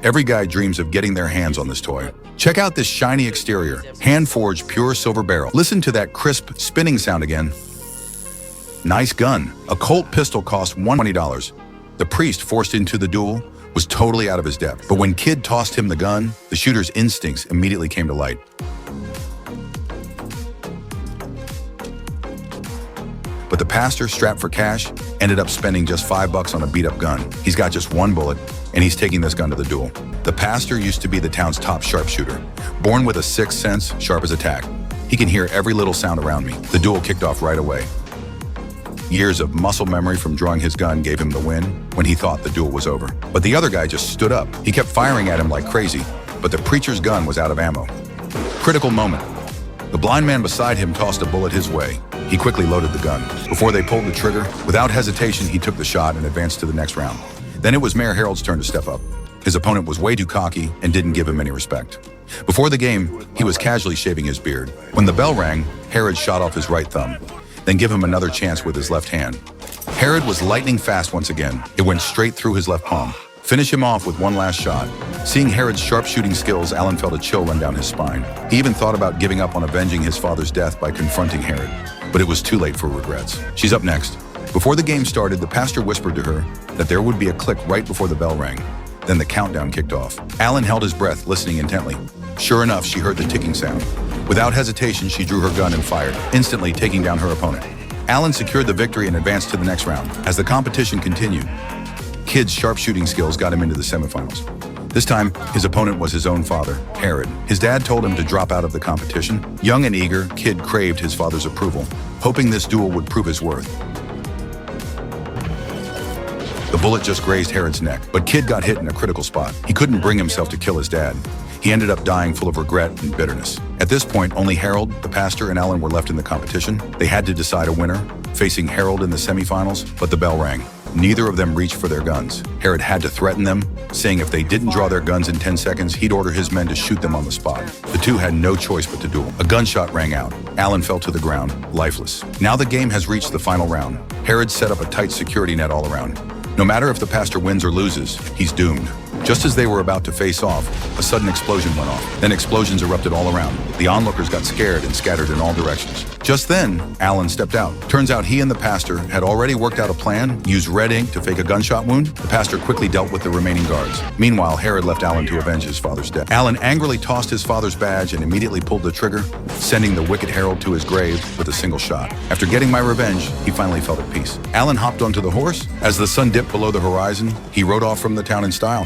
Every guy dreams of getting their hands on this toy. Check out this shiny exterior, hand-forged pure silver barrel. Listen to that crisp spinning sound again. Nice gun. A Colt pistol cost $120. The priest forced into the duel was totally out of his depth. But when Kid tossed him the gun, the shooter's instincts immediately came to light. But the pastor, strapped for cash, ended up spending just $5 on a beat-up gun. He's got just one bullet, and he's taking this gun to the duel. The pastor used to be the town's top sharpshooter, born with a sixth sense, sharp as a tack. He can hear every little sound around me. The duel kicked off right away. Years of muscle memory from drawing his gun gave him the win when he thought the duel was over. But the other guy just stood up. He kept firing at him like crazy, but the preacher's gun was out of ammo. Critical moment. The blind man beside him tossed a bullet his way. He quickly loaded the gun. Before they pulled the trigger, without hesitation, he took the shot and advanced to the next round. Then it was Mayor Harold's turn to step up. His opponent was way too cocky and didn't give him any respect. Before the game, he was casually shaving his beard. When the bell rang, Herod shot off his right thumb, then give him another chance with his left hand. Herod was lightning fast once again. It went straight through his left palm. Finish him off with one last shot. Seeing Herod's sharpshooting skills, Alan felt a chill run down his spine. He even thought about giving up on avenging his father's death by confronting Herod, but it was too late for regrets. She's up next. Before the game started, the pastor whispered to her that there would be a click right before the bell rang. Then the countdown kicked off. Alan held his breath, listening intently. Sure enough, she heard the ticking sound. Without hesitation, she drew her gun and fired, instantly taking down her opponent. Alan secured the victory and advanced to the next round. As the competition continued, Kid's sharpshooting skills got him into the semifinals. This time, his opponent was his own father, Herod. His dad told him to drop out of the competition. Young and eager, Kid craved his father's approval, hoping this duel would prove his worth. The bullet just grazed Herod's neck, but Kid got hit in a critical spot. He couldn't bring himself to kill his dad. He ended up dying full of regret and bitterness. At this point, only Harold, the pastor, and Alan were left in the competition. They had to decide a winner, facing Harold in the semifinals, but the bell rang. Neither of them reached for their guns. Herod had to threaten them, saying if they didn't draw their guns in 10 seconds, he'd order his men to shoot them on the spot. The two had no choice but to duel. A gunshot rang out. Alan fell to the ground, lifeless. Now the game has reached the final round. Herod set up a tight security net all around. No matter if the pastor wins or loses, he's doomed. Just as they were about to face off, a sudden explosion went off. Then explosions erupted all around. The onlookers got scared and scattered in all directions. Just then, Alan stepped out. Turns out he and the pastor had already worked out a plan, used red ink to fake a gunshot wound. The pastor quickly dealt with the remaining guards. Meanwhile, Herod left Alan to avenge his father's death. Alan angrily tossed his father's badge and immediately pulled the trigger, sending the wicked Harold to his grave with a single shot. After getting my revenge, he finally felt at peace. Alan hopped onto the horse. As the sun dipped below the horizon, he rode off from the town in style.